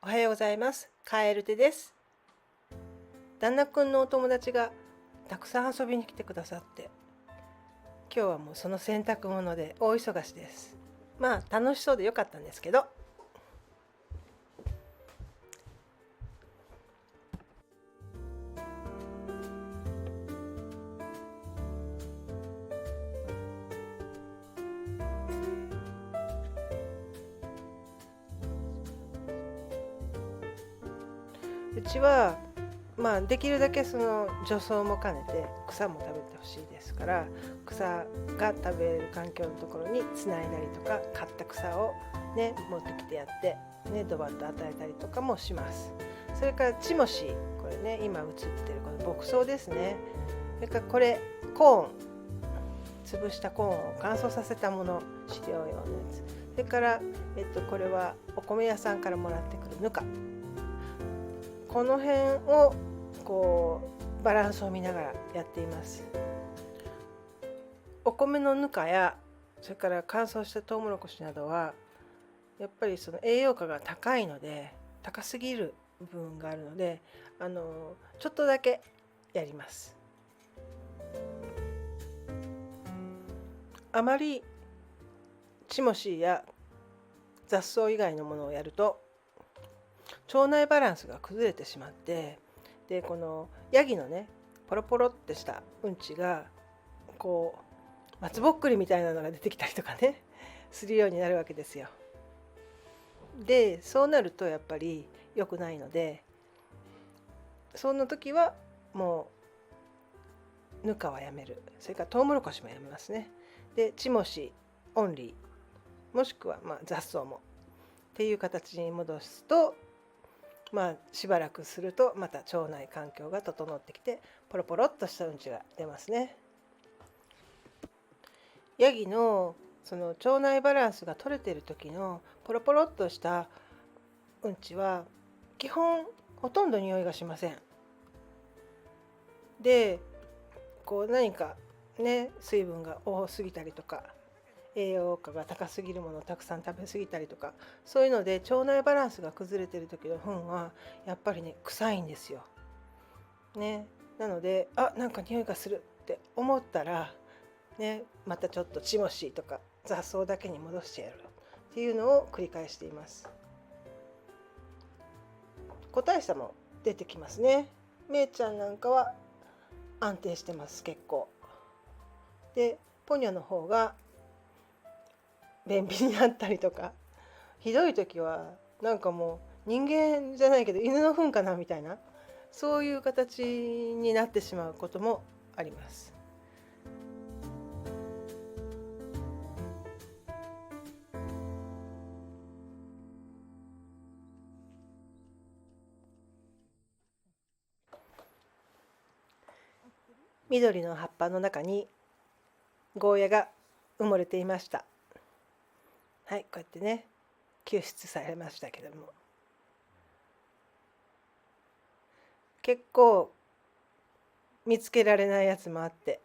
おはようございます。カエルテです。旦那くんのお友達がたくさん遊びに来てくださって、今日はもうその洗濯物で大忙しです。まあ楽しそうでよかったんですけど、うちはできるだけその除草も兼ねて草も食べてほしいですから、草が食べれる環境のところにつないだりとか、買った草をね持ってきてやって、ドバッと与えたりとかもします。それからチモシー、これね今映ってるこの牧草ですね。それからこれコーン、潰したコーンを乾燥させたもの、飼料用のやつ。それから、これはお米屋さんからもらってくるぬか。この辺をこうバランスを見ながらやっています。お米のぬかやそれから乾燥したトウモロコシなどはやっぱりその栄養価が高いので、高すぎる部分があるので、ちょっとだけやります。あまりチモシーや雑草以外のものをやると腸内バランスが崩れてしまって、でこのヤギのねポロポロってしたうんちがこう松ぼっくりみたいなのが出てきたりとかねするようになるわけですよ。でそうなるとやっぱり良くないので、その時はもうぬかはやめる。それからトウモロコシもやめますね。でチモシオンリー、もしくは雑草もっていう形に戻すと、しばらくするとまた腸内環境が整ってきてポロポロっとしたうんちが出ますね。ヤギのその腸内バランスが取れている時のポロポロっとしたうんちは基本ほとんど匂いがしません。でこう何かね水分が多すぎたりとか栄養価が高すぎるものをたくさん食べ過ぎたりとか、そういうので腸内バランスが崩れてる時の糞はやっぱりね臭いんですよ。ね、なのでなんか匂いがするって思ったらね、またちょっとチモシーとか雑草だけに戻してやるっていうのを繰り返しています。個体差も出てきますね。めいちゃんなんかは安定してます結構。でポニョの方が便秘になったりとか、ひどい時はなんかもう人間じゃないけど犬の糞かなみたいな、そういう形になってしまうこともあります。緑の葉っぱの中にゴーヤが埋もれていました。はい、こうやってね救出されましたけども、結構見つけられないやつもあって、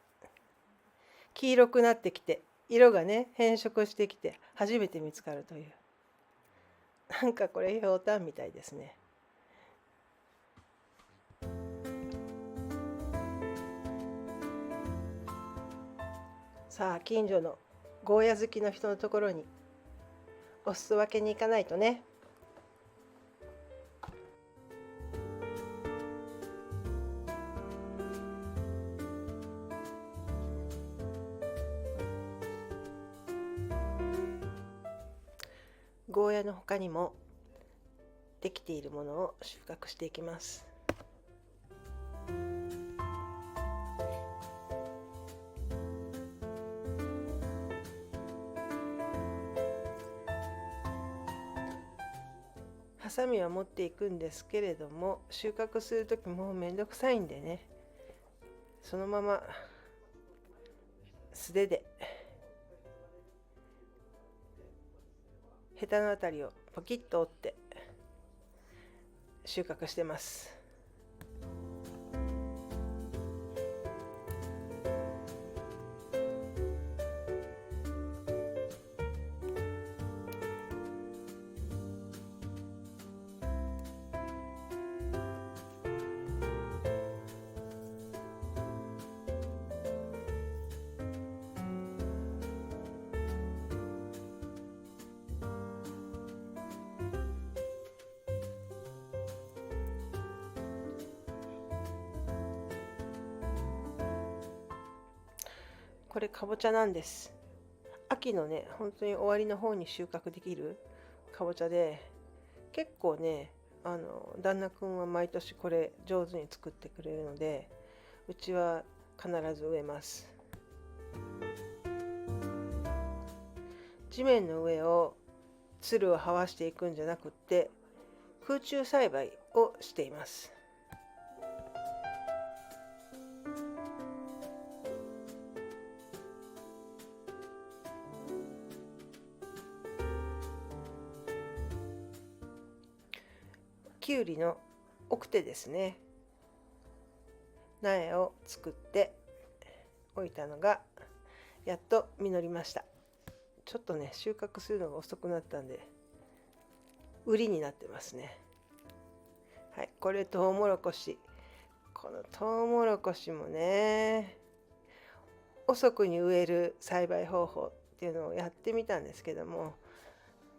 黄色くなってきて色がね変色してきて初めて見つかるという、なんかこれひょうたんみたいですね。さあ近所のゴーヤ好きの人のところにお裾分けに行かないとね。ゴーヤの他にもできているものを収穫していきます。ハサミは持っていくんですけれども、収穫する時もめんどくさいんでね、そのまま素手でヘタのあたりをポキッと折って収穫してます。これかぼちゃなんです。秋のね本当に終わりの方に収穫できるかぼちゃで、結構ね旦那くんは毎年これ上手に作ってくれるので、うちは必ず植えます。地面の上をつるを這わしていくんじゃなくって、空中栽培をしています。きゅうりの奥手ですね、苗を作っておいたのがやっと実りました。ちょっとね収穫するのが遅くなったんで売りになってますね。はい、これトウモロコシ。このトウモロコシもね遅くに植える栽培方法っていうのをやってみたんですけども、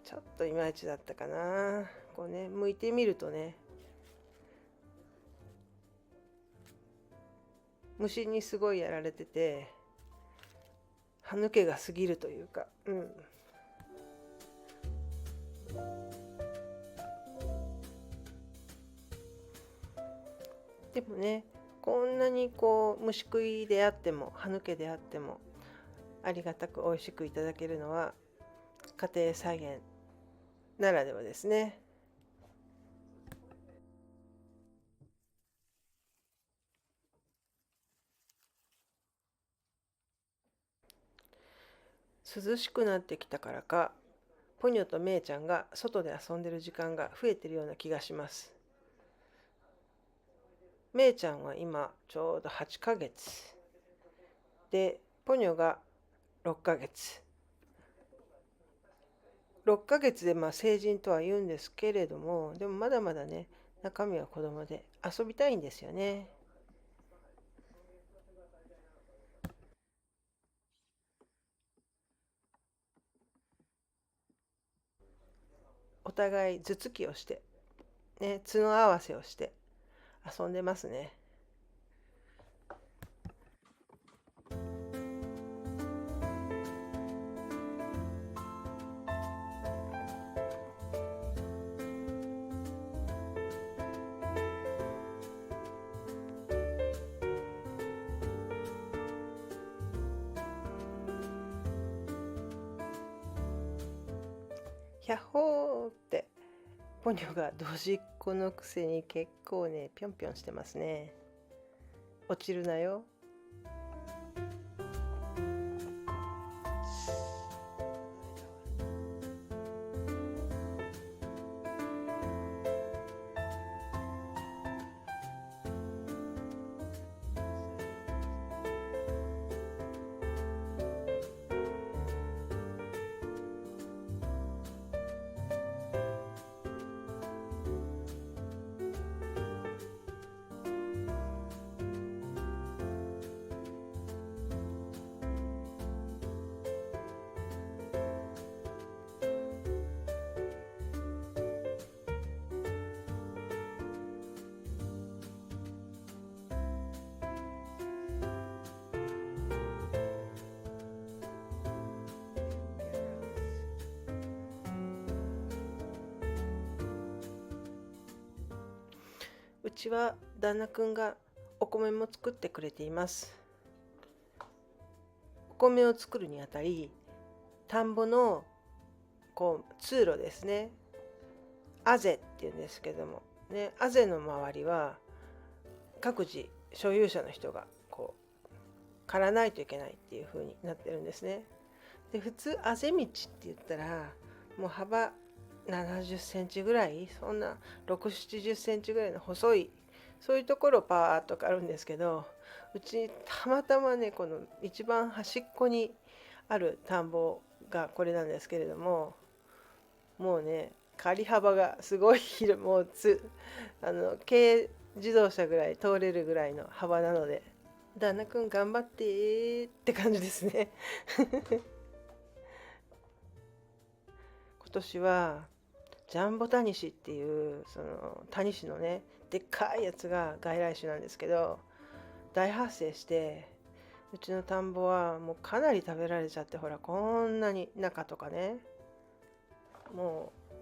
ちょっといまいちだったかな。こうね剥いてみるとね、虫にすごいやられてて歯抜けが過ぎるというか、でもねこんなにこう虫食いであっても歯抜けであってもありがたく美味しくいただけるのは家庭菜園ならではですね。涼しくなってきたからか、ポニョとメイちゃんが外で遊んでる時間が増えてるような気がします。メイちゃんは今ちょうど8ヶ月で、ポニョが6ヶ月。6ヶ月で成人とは言うんですけれども、でもまだまだね中身は子供で遊びたいんですよね。お互い頭突きをして、ね、角合わせをして遊んでますね。ひゃっほーってポニョがドジっ子のくせに結構ねぴょんぴょんしてますね。落ちるなよ。うちは旦那くんがお米も作ってくれています。お米を作るにあたり、田んぼの通路ですね、あぜっていうんですけどもね、あぜの周りは各自所有者の人が刈らないといけないっていう風になってるんですね。で普通あぜ道って言ったらもう幅70センチぐらい、そんな6、70センチぐらいの細い、そういうところをパーッと刈るんですけど、うちたまたまねこの一番端っこにある田んぼがこれなんですけれども、もうね刈り幅がすごい広い、もう軽自動車ぐらい通れるぐらいの幅なので、旦那くん頑張ってって感じですね。今年はジャンボタニシっていうそのタニシのねでっかいやつが外来種なんですけど大発生して、うちの田んぼはもうかなり食べられちゃって、ほらこんなに中とかね、もう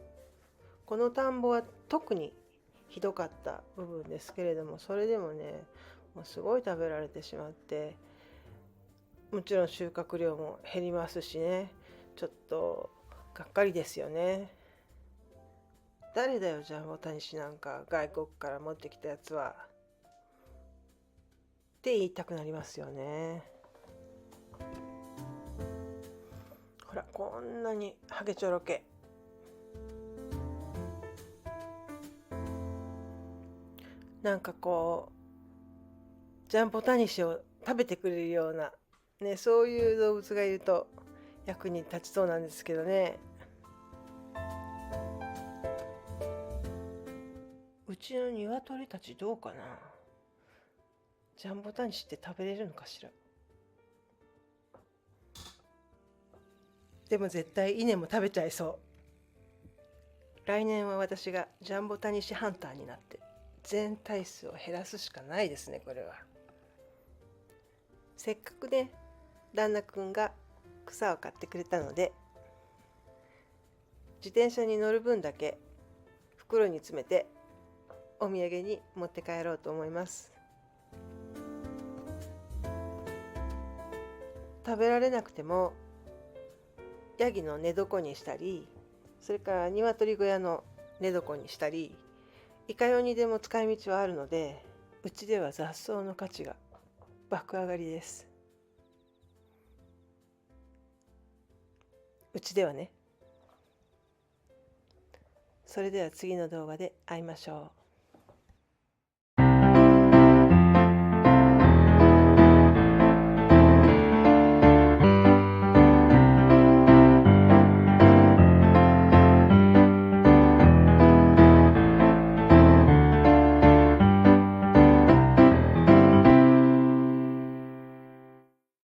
この田んぼは特にひどかった部分ですけれども、それでもね、もうすごい食べられてしまって、もちろん収穫量も減りますしね、ちょっとがっかりですよね。誰だよジャンボタニシなんか外国から持ってきたやつはって言いたくなりますよね。ほらこんなにハゲちょろけ。なんかこうジャンボタニシを食べてくれるようなね、そういう動物がいると役に立ちそうなんですけどね。うちの鶏たちどうかな。ジャンボタニシって食べれるのかしら。でも絶対稲も食べちゃいそう。来年は私がジャンボタニシハンターになって全体数を減らすしかないですね、これは。せっかくね、旦那くんが草を買ってくれたので、自転車に乗る分だけ袋に詰めてお土産に持って帰ろうと思います。食べられなくてもヤギの寝床にしたり、それから鶏小屋の寝床にしたり、いかようにでも使い道はあるので、うちでは雑草の価値が爆上がりです。うちではね。それでは次の動画で会いましょう。